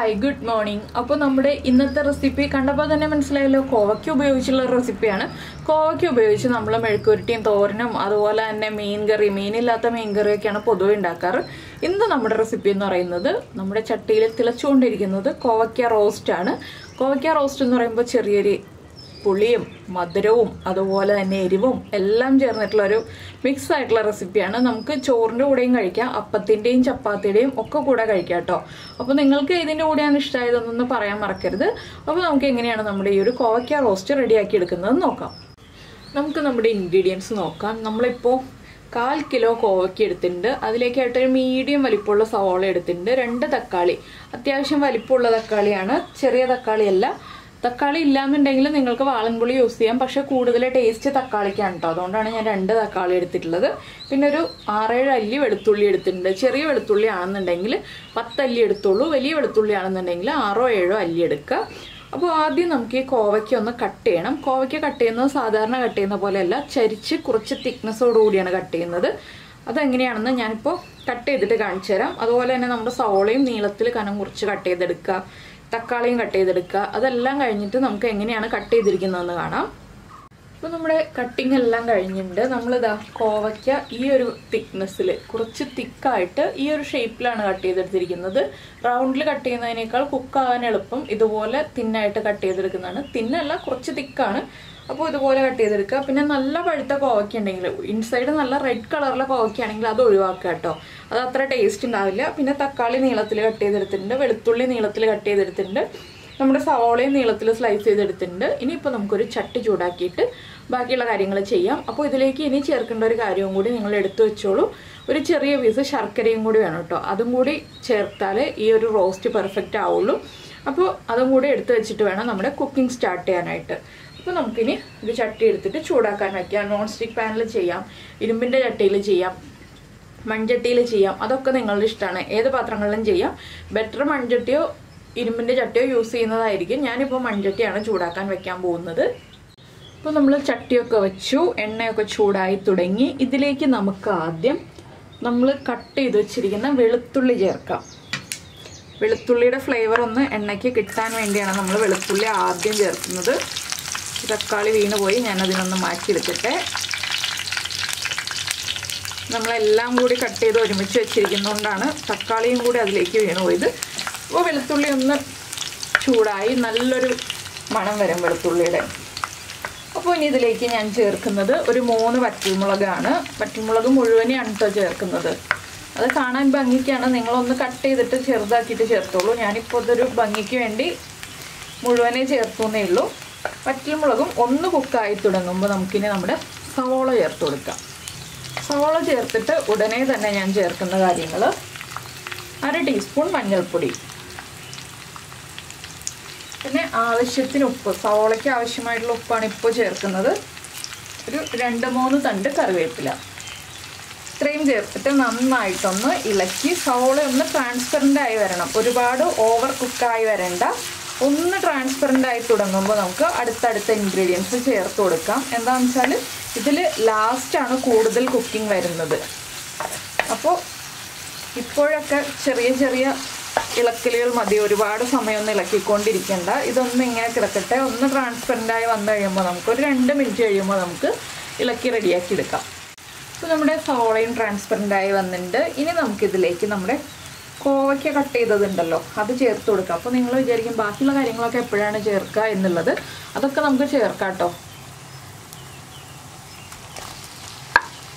Hi, good morning. അപ്പോൾ നമ്മുടെ ഇന്നത്തെ റെസിപ്പി കണ്ടപ്പോൾ തന്നെ മനസ്സിലായല്ലോ കോവയ്ക്ക ഉപയോഗിച്ചുള്ള റെസിപ്പിയാണ്. കോവയ്ക്ക ഉപയോഗിച്ച് നമ്മൾ മെഴുക്കുവരട്ടിയും തോരനും അതുപോലെ തന്നെ മീൻകറി മീനില്ലാത്ത മീൻകറിയൊക്കെയാണ് പൊതുവെ ഉണ്ടാക്കാറ്. ഇന്ന് നമ്മുടെ റെസിപ്പി എന്ന് പറയുന്നത് നമ്മുടെ ചട്ടിയിൽ തിളച്ചുകൊണ്ടിരിക്കുന്നത് കോവയ്ക്ക റോസ്റ്റ് ആണ്. കോവയ്ക്ക റോസ്റ്റ് എന്ന് പറയുമ്പോൾ ചെറിയൊരു പുളിയും മധുരവും അതുപോലെ തന്നെ എരിവും എല്ലാം ചേർന്നിട്ടുള്ള ഒരു മിക്സ് ആയിട്ടുള്ള റെസിപ്പിയാണ്. നമുക്ക് ചോറിൻ്റെ കൂടെയും കഴിക്കാം, അപ്പത്തിൻ്റെയും ചപ്പാത്തിയുടെയും ഒക്കെ കൂടെ കഴിക്കാം കേട്ടോ. അപ്പോൾ നിങ്ങൾക്ക് ഇതിൻ്റെ കൂടെയാണ് ഇഷ്ടമായതെന്നൊന്ന് പറയാൻ മറക്കരുത്. അപ്പോൾ നമുക്ക് എങ്ങനെയാണ് നമ്മുടെ ഈ ഒരു കോവയ്ക്ക റോസ്റ്റ് റെഡിയാക്കി എടുക്കുന്നത് നോക്കാം. നമുക്ക് നമ്മുടെ ഇൻഗ്രീഡിയൻസ് നോക്കാം. നമ്മളിപ്പോൾ 1/4 കിലോ കോവയ്ക്ക എടുത്തിട്ടുണ്ട്. അതിലേക്കായിട്ടൊരു മീഡിയം വലിപ്പമുള്ള സവാള എടുത്തിട്ടുണ്ട്. 2 തക്കാളി, അത്യാവശ്യം വലിപ്പമുള്ള തക്കാളിയാണ്, ചെറിയ തക്കാളിയല്ല. തക്കാളി ഇല്ലാന്നുണ്ടെങ്കിൽ നിങ്ങൾക്ക് വാളൻപുളി യൂസ് ചെയ്യാം, പക്ഷെ കൂടുതൽ ടേസ്റ്റ് തക്കാളിക്കാണ് കേട്ടോ. അതുകൊണ്ടാണ് ഞാൻ 2 തക്കാളി എടുത്തിട്ടുള്ളത്. പിന്നെ ഒരു 6-7 അല്ലി വെളുത്തുള്ളി എടുത്തിട്ടുണ്ട്. ചെറിയ വെളുത്തുള്ളി ആണെന്നുണ്ടെങ്കിൽ 10 അല്ലി എടുത്തോളൂ, വലിയ വെളുത്തുള്ളി ആണെന്നുണ്ടെങ്കിൽ 6-7 അല്ലി എടുക്കുക. അപ്പോൾ ആദ്യം നമുക്ക് ഈ കോവയ്ക്ക ഒന്ന് കട്ട് ചെയ്യണം. കോവയ്ക്ക കട്ട് ചെയ്യുന്നത് സാധാരണ കട്ട് ചെയ്യുന്ന പോലെയല്ല, ചരിച്ച് കുറച്ച് തിക്നെസ്സോടുകൂടിയാണ് കട്ട് ചെയ്യുന്നത്. അതെങ്ങനെയാണെന്ന് ഞാനിപ്പോൾ കട്ട് ചെയ്തിട്ട് കാണിച്ചു തരാം. അതുപോലെ തന്നെ നമ്മുടെ സവോളയും നീളത്തിൽ കനം കുറച്ച് കട്ട് ചെയ്തെടുക്കുക, തക്കാളിയും കട്ട് ചെയ്തെടുക്കുക. അതെല്ലാം കഴിഞ്ഞിട്ട് നമുക്ക് എങ്ങനെയാണ് കട്ട് ചെയ്തിരിക്കുന്നതെന്ന് കാണാം. അപ്പോൾ നമ്മുടെ കട്ടിങ് എല്ലാം കഴിഞ്ഞിട്ടുണ്ട്. നമ്മളിതാ കോവയ്ക്ക ഈ ഒരു തിക്നെസ്സിൽ കുറച്ച് തിക്കായിട്ട് ഈ ഒരു ഷേപ്പിലാണ് കട്ട് ചെയ്തെടുത്തിരിക്കുന്നത്. റൗണ്ടിൽ കട്ട് ചെയ്യുന്നതിനേക്കാൾ കുക്കാകാൻ എളുപ്പം ഇതുപോലെ തിന്നായിട്ട് കട്ട് ചെയ്തെടുക്കുന്നതാണ്. തിന്നല്ല, കുറച്ച് തിക്കാണ്. അപ്പോൾ ഇതുപോലെ കട്ട് ചെയ്തെടുക്കുക. പിന്നെ നല്ല പഴുത്ത കോവയ്ക്ക ഉണ്ടെങ്കിൽ, ഇൻസൈഡ് നല്ല റെഡ് കളറിലെ കോവയ്ക്കാണെങ്കിൽ അത് ഒഴിവാക്കുക കേട്ടോ, അത് അത്ര ടേസ്റ്റ് ഉണ്ടാവില്ല. പിന്നെ തക്കാളി നീളത്തിൽ കട്ട് ചെയ്തെടുത്തിട്ടുണ്ട്, വെളുത്തുള്ളി നീളത്തിൽ കട്ട് ചെയ്തെടുത്തിട്ടുണ്ട്, നമ്മുടെ സവോളയും നീളത്തിൽ സ്ലൈസ് ചെയ്തെടുത്തിട്ടുണ്ട്. ഇനിയിപ്പോൾ നമുക്കൊരു ചട്ടി ചൂടാക്കിയിട്ട് ബാക്കിയുള്ള കാര്യങ്ങൾ ചെയ്യാം. അപ്പോൾ ഇതിലേക്ക് ഇനി ചേർക്കേണ്ട ഒരു കാര്യവും കൂടി നിങ്ങൾ എടുത്തു വെച്ചോളൂ. ഒരു ചെറിയ പീസ് ശർക്കരയും കൂടി വേണം കേട്ടോ. അതും കൂടി ചേർത്താലേ ഈ ഒരു റോസ്റ്റ് പെർഫെക്റ്റ് ആവുള്ളൂ. അപ്പോൾ അതും കൂടി എടുത്തു വെച്ചിട്ട് വേണം നമ്മുടെ കുക്കിംഗ് സ്റ്റാർട്ട് ചെയ്യാനായിട്ട്. അപ്പോൾ നമുക്കിനി ഒരു ചട്ടി എടുത്തിട്ട് ചൂടാക്കാൻ വയ്ക്കാം. നോൺ സ്റ്റിക്ക് പാനിൽ ചെയ്യാം, ഇരുമ്പിൻ്റെ ചട്ടിയിൽ ചെയ്യാം, മൺചട്ടിയിൽ ചെയ്യാം. അതൊക്കെ നിങ്ങളുടെ ഇഷ്ടമാണ്, ഏത് പാത്രങ്ങളിലും ചെയ്യാം. ബെറ്റർ മൺചട്ടിയോ ഇരുമ്പിൻ്റെ ചട്ടിയോ യൂസ് ചെയ്യുന്നതായിരിക്കും. ഞാനിപ്പോൾ മൺചട്ടിയാണ് ചൂടാക്കാൻ വെക്കാൻ പോകുന്നത്. അപ്പോൾ നമ്മൾ ചട്ടിയൊക്കെ വെച്ചു, എണ്ണയൊക്കെ ചൂടായി തുടങ്ങി. ഇതിലേക്ക് നമുക്ക് ആദ്യം നമ്മൾ കട്ട് ചെയ്ത് വെച്ചിരിക്കുന്ന വെളുത്തുള്ളി ചേർക്കാം. വെളുത്തുള്ളിയുടെ ഫ്ലേവർ ഒന്ന് എണ്ണയ്ക്ക് കിട്ടാൻ വേണ്ടിയാണ് നമ്മൾ വെളുത്തുള്ളി ആദ്യം ചേർക്കുന്നത്. തക്കാളി വീണ് പോയി, ഞാനതിനൊന്ന് മാറ്റിയെടുക്കട്ടെ. നമ്മളെല്ലാം കൂടി കട്ട് ചെയ്ത് ഒരുമിച്ച് വെച്ചിരിക്കുന്നതുകൊണ്ടാണ് തക്കാളിയും കൂടി അതിലേക്ക് വീണ് പോയത്. അപ്പോൾ വെളുത്തുള്ളി ഒന്ന് ചൂടായി, നല്ലൊരു മണം വരും വെളുത്തുള്ളിയുടെ. അപ്പോൾ ഇനി ഇതിലേക്ക് ഞാൻ ചേർക്കുന്നത് ഒരു 3 വറ്റൽമുളകാണ്. വറ്റൽമുളക് മുഴുവനെയാണ് കേട്ടോ ചേർക്കുന്നത്. അത് കാണാൻ ഭംഗിക്കാണ്, നിങ്ങളൊന്ന് കട്ട് ചെയ്തിട്ട് ചെറുതാക്കിയിട്ട് ചേർത്തോളൂ. ഞാനിപ്പോൾ ഇതൊരു ഭംഗിക്ക് വേണ്ടി മുഴുവനെ ചേർത്തുന്നേ ഉള്ളൂ. വറ്റൽമുളകും ഒന്ന് കുക്കായി തുടങ്ങുമ്പോൾ നമുക്കിനി നമ്മുടെ സവോള ചേർത്ത് കൊടുക്കാം. സവോള ചേർത്തിട്ട് ഉടനെ തന്നെ ഞാൻ ചേർക്കുന്ന കാര്യങ്ങൾ: 1/2 ടീസ്പൂൺ മഞ്ഞൾപ്പൊടി, പിന്നെ ആവശ്യത്തിന് ഉപ്പ്. സവോളയ്ക്ക് ആവശ്യമായിട്ടുള്ള ഉപ്പാണ് ഇപ്പോൾ ചേർക്കുന്നത്. ഒരു 2-3 തണ്ട് കറിവേപ്പില. ഇത്രയും ചേർത്തിട്ട് നന്നായിട്ടൊന്ന് ഇളക്കി സവോള ഒന്ന് ട്രാൻസ്പെറൻ്റ് ആയി വരണം. ഒരുപാട് ഓവർ കുക്കായി വരണ്ട. ഒന്ന് ട്രാൻസ്പെറൻ്റ് ആയി തുടങ്ങുമ്പോൾ നമുക്ക് അടുത്തടുത്ത ഇൻഗ്രീഡിയൻസ് ചേർത്ത് കൊടുക്കാം. എന്താണെന്ന് വെച്ചാൽ ഇതിൽ ലാസ്റ്റാണ് കൂടുതൽ കുക്കിംഗ് വരുന്നത്. അപ്പോൾ ഇപ്പോഴൊക്കെ ചെറിയ ചെറിയ ഇളക്കലുകൾ മതി, ഒരുപാട് സമയമൊന്നും ഇളക്കിക്കൊണ്ടിരിക്കേണ്ട. ഇതൊന്നും ഇങ്ങനെ കിടക്കട്ടെ. ഒന്ന് ട്രാൻസ്പെറൻ്റായി വന്നു കഴിയുമ്പോൾ നമുക്കൊരു 2 മിനിറ്റ് കഴിയുമ്പോൾ നമുക്ക് ഇളക്കി റെഡിയാക്കി എടുക്കാം. അപ്പോൾ നമ്മുടെ സവോളയും ട്രാൻസ്പെറൻ്റായി വന്നിട്ടുണ്ട്. ഇനി നമുക്കിതിലേക്ക് നമ്മുടെ കോവയ്ക്ക കട്ട് ചെയ്തതുണ്ടല്ലോ അത് ചേർത്ത് കൊടുക്കാം. അപ്പോൾ നിങ്ങൾ വിചാരിക്കും ബാക്കിയുള്ള കാര്യങ്ങളൊക്കെ എപ്പോഴാണ് ചേർക്കുക എന്നുള്ളത്. അതൊക്കെ നമുക്ക് ചേർക്കാം കേട്ടോ.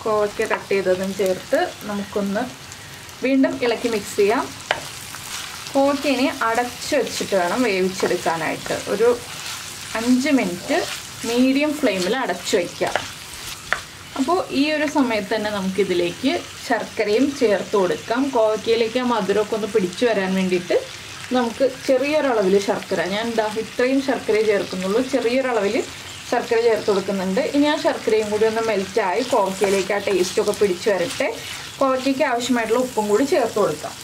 കോവയ്ക്ക കട്ട് ചെയ്തതും ചേർത്ത് നമുക്കൊന്ന് വീണ്ടും ഇളക്കി മിക്സ് ചെയ്യാം. കോവയ്ക്ക ഇനി അടച്ച് വെച്ചിട്ട് വേണം വേവിച്ചെടുക്കാനായിട്ട്. ഒരു 5 മിനിറ്റ് മീഡിയം ഫ്ലെയിമിൽ അടച്ചു വയ്ക്കാം. അപ്പോൾ ഈ ഒരു സമയത്ത് തന്നെ നമുക്കിതിലേക്ക് ശർക്കരയും ചേർത്ത് കൊടുക്കാം. കോവയ്ക്കയിലേക്ക് ആ മധുരമൊക്കെ ഒന്ന് പിടിച്ചു വരാൻ വേണ്ടിയിട്ട് നമുക്ക് ചെറിയൊരളവിൽ ശർക്കര, ഞാൻ ഇത്രയും ശർക്കരയെ ചേർക്കുന്നുള്ളൂ, ചെറിയൊരളവിൽ ശർക്കര ചേർത്ത് കൊടുക്കുന്നുണ്ട്. ഇനി ആ ശർക്കരയും കൂടി ഒന്ന് മെൽറ്റായി കോവയ്ക്കയിലേക്ക് ആ ടേസ്റ്റൊക്കെ പിടിച്ചു വരട്ടെ. കോവയ്ക്കയ്ക്ക് ആവശ്യമായിട്ടുള്ള ഉപ്പും കൂടി ചേർത്ത് കൊടുക്കാം.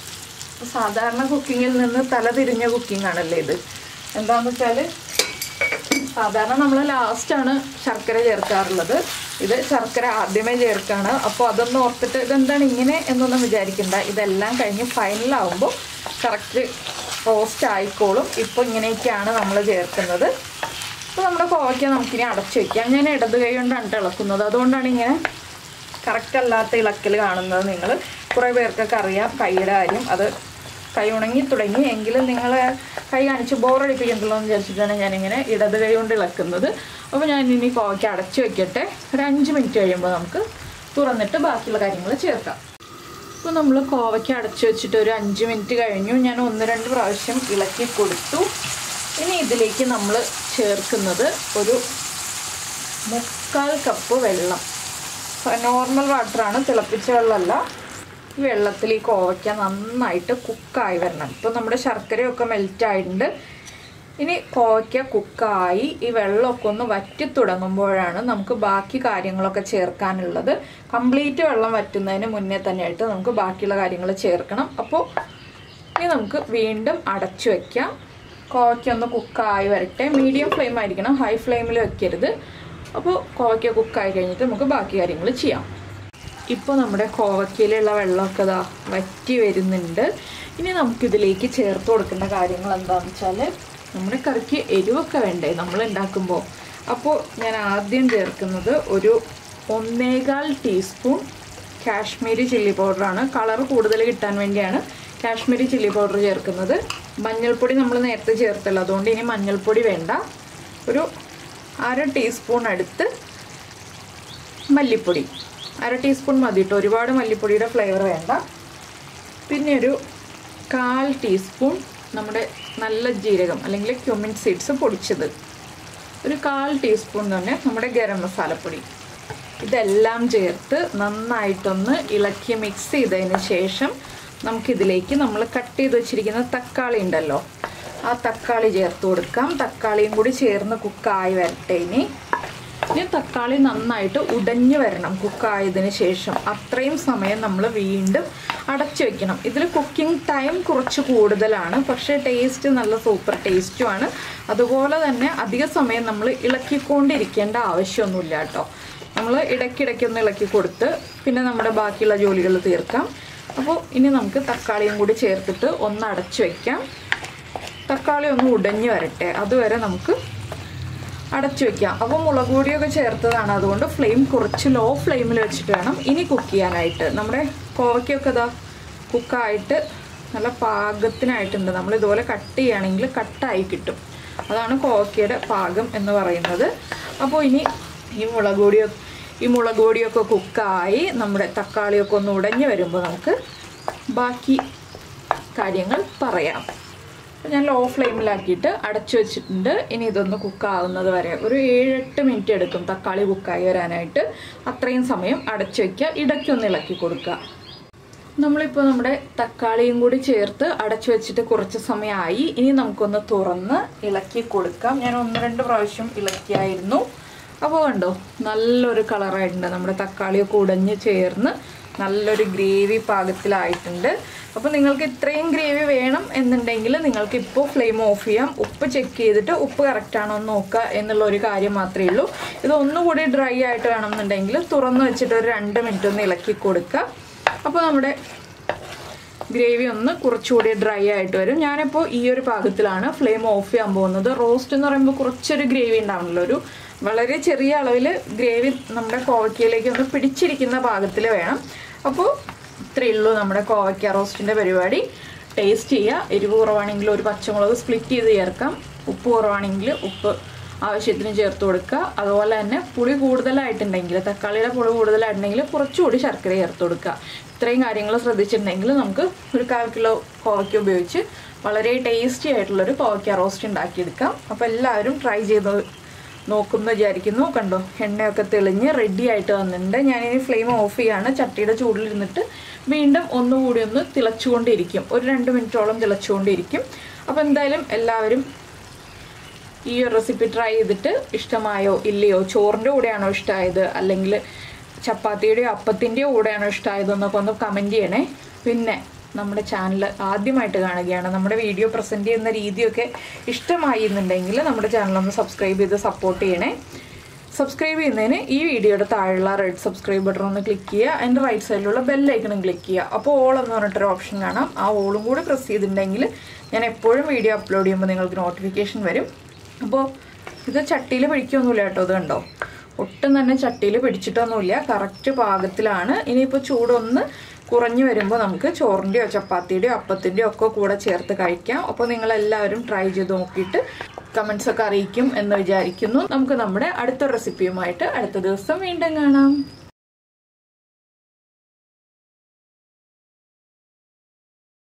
സാധാരണ കുക്കിങ്ങിൽ നിന്ന് തലതിരിഞ്ഞ കുക്കിംഗ് ആണല്ലേ ഇത്. എന്താണെന്ന് വെച്ചാൽ സാധാരണ നമ്മൾ ലാസ്റ്റാണ് ശർക്കര ചേർക്കാറുള്ളത്. ഇത് ശർക്കര ആദ്യമേ ചേർക്കാണ്. അപ്പോൾ അതൊന്ന് ഓർത്തിട്ട് ഇതെന്താണ് ഇങ്ങനെ എന്നൊന്നും വിചാരിക്കണ്ട. ഇതെല്ലാം കഴിഞ്ഞ് ഫൈനലാവുമ്പോൾ കറക്റ്റ് റോസ്റ്റ് ആയിക്കോളും. ഇപ്പോൾ ഇങ്ങനെയൊക്കെയാണ് നമ്മൾ ചേർക്കുന്നത്. അപ്പോൾ നമ്മുടെ കോവയ്ക്ക നമുക്കിനി അടച്ചു വയ്ക്കാം. ഞാൻ ഇടത് കൈ കൊണ്ടാണ് ഇളക്കുന്നത്, അതുകൊണ്ടാണ് ഇങ്ങനെ കറക്റ്റ് അല്ലാത്ത ഇളക്കൽ കാണുന്നത്. നിങ്ങൾ കുറേ പേർക്കൊക്കെ അറിയാം കൈയുടെ കാര്യം. അത് കൈ ഉണങ്ങി തുടങ്ങി എങ്കിലും നിങ്ങൾ കൈ കാണിച്ച് ബോറടിപ്പിക്കണ്ടല്ലോ എന്ന് വിചാരിച്ചിട്ടാണ് ഞാനിങ്ങനെ ഇടത് കൈ കൊണ്ട് ഇളക്കുന്നത്. അപ്പോൾ ഞാൻ ഇനി കോവയ്ക്ക അടച്ചു വയ്ക്കട്ടെ. ഒരു 5 മിനിറ്റ് കഴിയുമ്പോൾ നമുക്ക് തുറന്നിട്ട് ബാക്കിയുള്ള കാര്യങ്ങൾ ചേർക്കാം. അപ്പോൾ നമ്മൾ കോവയ്ക്ക അടച്ചു വെച്ചിട്ട് ഒരു 5 മിനിറ്റ് കഴിഞ്ഞു. ഞാൻ 1-2 പ്രാവശ്യം ഇളക്കി കൊടുത്തു. ഇനി ഇതിലേക്ക് നമ്മൾ ചേർക്കുന്നത് ഒരു 3/4 കപ്പ് വെള്ളം. നോർമൽ വാട്ടറാണ്, തിളപ്പിച്ച വെള്ളമല്ല. ഈ വെള്ളത്തിൽ ഈ കോവയ്ക്ക നന്നായിട്ട് കുക്കായി വരണം. ഇപ്പോൾ നമ്മുടെ ശർക്കരയൊക്കെ മെൽറ്റായിട്ടുണ്ട്. ഇനി കോവയ്ക്ക കുക്കായി ഈ വെള്ളമൊക്കെ ഒന്ന് വറ്റി തുടങ്ങുമ്പോഴാണ് നമുക്ക് ബാക്കി കാര്യങ്ങളൊക്കെ ചേർക്കാനുള്ളത്. കംപ്ലീറ്റ് വെള്ളം വറ്റുന്നതിന് മുന്നേ തന്നെയായിട്ട് നമുക്ക് ബാക്കിയുള്ള കാര്യങ്ങൾ ചേർക്കണം. അപ്പോൾ ഇനി നമുക്ക് വീണ്ടും അടച്ചു വയ്ക്കാം. കോവയ്ക്ക ഒന്ന് കുക്കായി വരട്ടെ. മീഡിയം ഫ്ലെയിം ആയിരിക്കണം, ഹൈ ഫ്ലെയിമിൽ വെക്കരുത്. അപ്പോൾ കോവയ്ക്ക കുക്കായി കഴിഞ്ഞിട്ട് നമുക്ക് ബാക്കി കാര്യങ്ങൾ ചെയ്യാം. ഇപ്പോൾ നമ്മുടെ കോവയ്ക്കയിലുള്ള വെള്ളമൊക്കെ ഇതാ വറ്റി വരുന്നുണ്ട്. ഇനി നമുക്കിതിലേക്ക് ചേർത്ത് കൊടുക്കേണ്ട കാര്യങ്ങൾ എന്താണെന്ന് വെച്ചാൽ, നമ്മുടെ കറിക്ക് എരിവൊക്കെ വേണ്ടേ നമ്മൾ ഉണ്ടാക്കുമ്പോൾ. അപ്പോൾ ഞാൻ ആദ്യം ചേർക്കുന്നത് ഒരു 1.25 ടീസ്പൂൺ കാശ്മീരി ചില്ലി പൗഡറാണ്. കളർ കൂടുതൽ കിട്ടാൻ വേണ്ടിയാണ് കാശ്മീരി ചില്ലി പൗഡർ ചേർക്കുന്നത്. മഞ്ഞൾപ്പൊടി നമ്മൾ നേരത്തെ ചേർത്തല്ലോ, അതുകൊണ്ട് ഇനി മഞ്ഞൾപ്പൊടി വേണ്ട. ഒരു 1/2 ടീസ്പൂൺ അടുത്ത് മല്ലിപ്പൊടി, 1/2 ടീസ്പൂൺ മതി കേട്ടോ, ഒരുപാട് മല്ലിപ്പൊടിയുടെ ഫ്ലേവർ വേണ്ട. പിന്നെ ഒരു 1/4 ടീസ്പൂൺ നമ്മുടെ നല്ല ജീരകം അല്ലെങ്കിൽ ക്യുമിൻ സീഡ്സ് പൊടിച്ചത്, ഒരു 1/4 ടീസ്പൂൺ തന്നെ നമ്മുടെ ഗരം മസാലപ്പൊടി. ഇതെല്ലാം ചേർത്ത് നന്നായിട്ടൊന്ന് ഇളക്കി മിക്സ് ചെയ്തതിന് ശേഷം നമുക്കിതിലേക്ക് നമ്മൾ കട്ട് ചെയ്ത് വെച്ചിരിക്കുന്ന തക്കാളി ഉണ്ടല്ലോ, ആ തക്കാളി ചേർത്ത് കൊടുക്കാം. തക്കാളിയും കൂടി ചേർന്ന് കുക്കായി വരട്ടെ. ഇനി തക്കാളി നന്നായിട്ട് ഉടഞ്ഞു വരണം കുക്കായതിന് ശേഷം. അത്രയും സമയം നമ്മൾ വീണ്ടും അടച്ചു വെക്കണം. ഇതിൽ കുക്കിംഗ് ടൈം കുറച്ച് കൂടുതലാണ്, പക്ഷേ ടേസ്റ്റ് നല്ല സൂപ്പർ ടേസ്റ്റുമാണ്. അതുപോലെ തന്നെ അധിക സമയം നമ്മൾ ഇളക്കിക്കൊണ്ടിരിക്കേണ്ട ആവശ്യമൊന്നുമില്ല കേട്ടോ. നമ്മൾ ഇടയ്ക്കിടയ്ക്കൊന്ന് ഇളക്കി കൊടുത്ത് പിന്നെ നമ്മുടെ ബാക്കിയുള്ള ജോലികൾ തീർക്കാം. അപ്പോൾ ഇനി നമുക്ക് തക്കാളിയും കൂടി ചേർത്തിട്ട് ഒന്ന് അടച്ചു വയ്ക്കാം. തക്കാളി ഒന്ന് ഉടഞ്ഞു വരട്ടെ, അതുവരെ നമുക്ക് അടച്ചു വയ്ക്കാം. അപ്പോൾ മുളക് പൊടിയൊക്കെ ചേർത്തതാണ്, അതുകൊണ്ട് ഫ്ലെയിം കുറച്ച് ലോ ഫ്ലെയിമിൽ വെച്ചിട്ട് വേണം ഇനി കുക്ക് ചെയ്യാനായിട്ട്. നമ്മുടെ കോവയ്ക്കൊക്കെ ഇതാ കുക്കായിട്ട് നല്ല പാകത്തിനായിട്ടുണ്ട്. നമ്മൾ ഇതുപോലെ കട്ട് ചെയ്യുകയാണെങ്കിൽ കട്ടായി കിട്ടും. അതാണ് കോവയ്ക്കയുടെ പാകം എന്ന് പറയുന്നത്. അപ്പോൾ ഇനി ഈ മുളക് പൊടിയൊക്കെ കുക്കായി നമ്മുടെ തക്കാളിയൊക്കെ ഒന്ന് ഉടഞ്ഞു വരുമ്പോൾ നമുക്ക് ബാക്കി കാര്യങ്ങൾ പറയാം. ഞാൻ ലോ ഫ്ലെയിമിലാക്കിയിട്ട് അടച്ചു വെച്ചിട്ടുണ്ട്. ഇനി ഇതൊന്ന് കുക്കാവുന്നത് വരെ ഒരു 7-8 മിനിറ്റ് എടുക്കും തക്കാളി കുക്കായി വരാനായിട്ട്. അത്രയും സമയം അടച്ചു വയ്ക്കുക, ഇടയ്ക്കൊന്ന് ഇളക്കി കൊടുക്കുക. നമ്മളിപ്പോൾ നമ്മുടെ തക്കാളിയും കൂടി ചേർത്ത് അടച്ചു വെച്ചിട്ട് കുറച്ച് സമയമായി. ഇനി നമുക്കൊന്ന് തുറന്ന് ഇളക്കി കൊടുക്കാം. ഞാൻ 1-2 പ്രാവശ്യം ഇളക്കിയായിരുന്നു. അപ്പോൾ കണ്ടോ നല്ലൊരു കളറായിട്ടുണ്ട്. നമ്മുടെ തക്കാളിയൊക്കെ ഉടഞ്ഞ് ചേർന്ന് നല്ലൊരു ഗ്രേവി പാകത്തിലായിട്ടുണ്ട്. അപ്പോൾ നിങ്ങൾക്ക് ഇത്രയും ഗ്രേവി വേണം എന്നുണ്ടെങ്കിൽ നിങ്ങൾക്ക് ഇപ്പോൾ ഫ്ലെയിം ഓഫ് ചെയ്യാം. ഉപ്പ് ചെക്ക് ചെയ്തിട്ട് ഉപ്പ് കറക്റ്റാണോ എന്ന് നോക്കുക എന്നുള്ള ഒരു കാര്യം മാത്രമേ ഉള്ളൂ. ഇതൊന്നുകൂടി ഡ്രൈ ആയിട്ട് വേണമെന്നുണ്ടെങ്കിൽ തുറന്ന് വെച്ചിട്ട് ഒരു 2 മിനിറ്റ് ഒന്ന് ഇളക്കി കൊടുക്കുക. അപ്പോൾ നമ്മുടെ ഗ്രേവി ഒന്ന് കുറച്ചുകൂടി ഡ്രൈ ആയിട്ട് വരും. ഞാനിപ്പോൾ ഈ ഒരു പാകത്തിലാണ് ഫ്ലെയിം ഓഫ് ചെയ്യാൻ പോകുന്നത്. റോസ്റ്റ് എന്ന് പറയുമ്പോൾ കുറച്ചൊരു ഗ്രേവി ഉണ്ടാവണല്ലോ, ഒരു വളരെ ചെറിയ അളവിൽ ഗ്രേവി നമ്മുടെ കോവയ്ക്കയിലേക്ക് ഒന്ന് പിടിച്ചിരിക്കുന്ന പാകത്തിൽ വേണം. അപ്പോൾ ഇത്രയേ ഉള്ളൂ നമ്മുടെ കോവയ്ക്ക റോസ്റ്റിൻ്റെ പരിപാടി. ടേസ്റ്റ് ചെയ്യുക. എരിവ് കുറവാണെങ്കിൽ ഒരു പച്ചമുളക് സ്പ്ലിറ്റ് ചെയ്ത് ചേർക്കാം. ഉപ്പ് കുറവാണെങ്കിൽ ഉപ്പ് ആവശ്യത്തിന് ചേർത്ത് കൊടുക്കുക. അതുപോലെ തന്നെ പുളി കൂടുതലായിട്ടുണ്ടെങ്കിൽ, തക്കാളിയുടെ പുളി കൂടുതലായിട്ടുണ്ടെങ്കിൽ കുറച്ചുകൂടി ശർക്കര ചേർത്ത് കൊടുക്കുക. ഇത്രയും കാര്യങ്ങൾ ശ്രദ്ധിച്ചിട്ടുണ്ടെങ്കിൽ നമുക്ക് ഒരു 1/4 കിലോ കോവയ്ക്ക ഉപയോഗിച്ച് വളരെ ടേസ്റ്റി ആയിട്ടുള്ളൊരു കോവയ്ക്ക റോസ്റ്റ് ഉണ്ടാക്കിയെടുക്കാം. അപ്പോൾ എല്ലാവരും ട്രൈ ചെയ്ത് നോക്കുമെന്ന് വിചാരിക്കുന്നു. കണ്ടോ എണ്ണയൊക്കെ തെളിഞ്ഞ് റെഡി ആയിട്ട് വന്നിട്ടുണ്ട്. ഞാനിനി ഫ്ലെയിം ഓഫ് ചെയ്യാണ്. ചട്ടിയുടെ ചൂടിലിരുന്നിട്ട് വീണ്ടും ഒന്നുകൂടി ഒന്ന് തിളച്ചുകൊണ്ടിരിക്കും. ഒരു 2 മിനിറ്റോളം തിളച്ചുകൊണ്ടിരിക്കും. അപ്പോൾ എന്തായാലും എല്ലാവരും ഈ ഒരു റെസിപ്പി ട്രൈ ചെയ്തിട്ട് ഇഷ്ടമായോ ഇല്ലയോ, ചോറിൻ്റെ കൂടെയാണോ ഇഷ്ടമായത് അല്ലെങ്കിൽ ചപ്പാത്തിയുടെയോ അപ്പത്തിൻ്റെയോ കൂടെയാണോ ഇഷ്ടമായതെന്നൊക്കെ ഒന്ന് കമൻറ്റ് ചെയ്യണേ. പിന്നെ നമ്മുടെ ചാനൽ ആദ്യമായിട്ട് കാണുകയാണ്, നമ്മുടെ വീഡിയോ പ്രസൻറ്റ് ചെയ്യുന്ന രീതിയൊക്കെ ഇഷ്ടമായി എന്നുണ്ടെങ്കിൽ നമ്മുടെ ചാനലൊന്ന് സബ്സ്ക്രൈബ് ചെയ്ത് സപ്പോർട്ട് ചെയ്യണേ. സബ്സ്ക്രൈബ് ചെയ്യുന്നതിന് ഈ വീഡിയോയുടെ താഴെയുള്ള റെഡ് സബ്സ്ക്രൈബ് ബട്ടൺ ഒന്ന് ക്ലിക്ക് ചെയ്യുക. അതിൻ്റെ റൈറ്റ് സൈഡിലുള്ള ബെല്ലൈക്കണും ക്ലിക്ക് ചെയ്യുക. അപ്പോൾ ഓൾ എന്ന് പറഞ്ഞിട്ടൊരു ഓപ്ഷൻ കാണാം. ആ ഓളും കൂടി പ്രസ് ചെയ്തിട്ടുണ്ടെങ്കിൽ ഞാൻ എപ്പോഴും വീഡിയോ അപ്ലോഡ് ചെയ്യുമ്പോൾ നിങ്ങൾക്ക് നോട്ടിഫിക്കേഷൻ വരും. അപ്പോൾ ഇത് ചട്ടിയിൽ പിടിക്കൊന്നുമില്ല കേട്ടോ. ഇത് കണ്ടോ, ഒട്ടും തന്നെ ചട്ടിയിൽ പിടിച്ചിട്ടൊന്നുമില്ല. കറക്റ്റ് പാകത്തിലാണ്. ഇനിയിപ്പോൾ ചൂടൊന്ന് കുറഞ്ഞു വരുമ്പോൾ നമുക്ക് ചോറിൻ്റെയോ ചപ്പാത്തിയുടെയോ അപ്പത്തിൻ്റെയോ ഒക്കെ കൂടെ ചേർത്ത് കഴിക്കാം. അപ്പോൾ നിങ്ങളെല്ലാവരും ട്രൈ ചെയ്ത് നോക്കിയിട്ട് കമൻസ് ഒക്കെ അറിയിക്കും എന്ന് വിചാരിക്കുന്നു. നമുക്ക് നമ്മുടെ അടുത്ത റെസിപ്പിയുമായിട്ട് അടുത്ത ദിവസം വീണ്ടും കാണാം.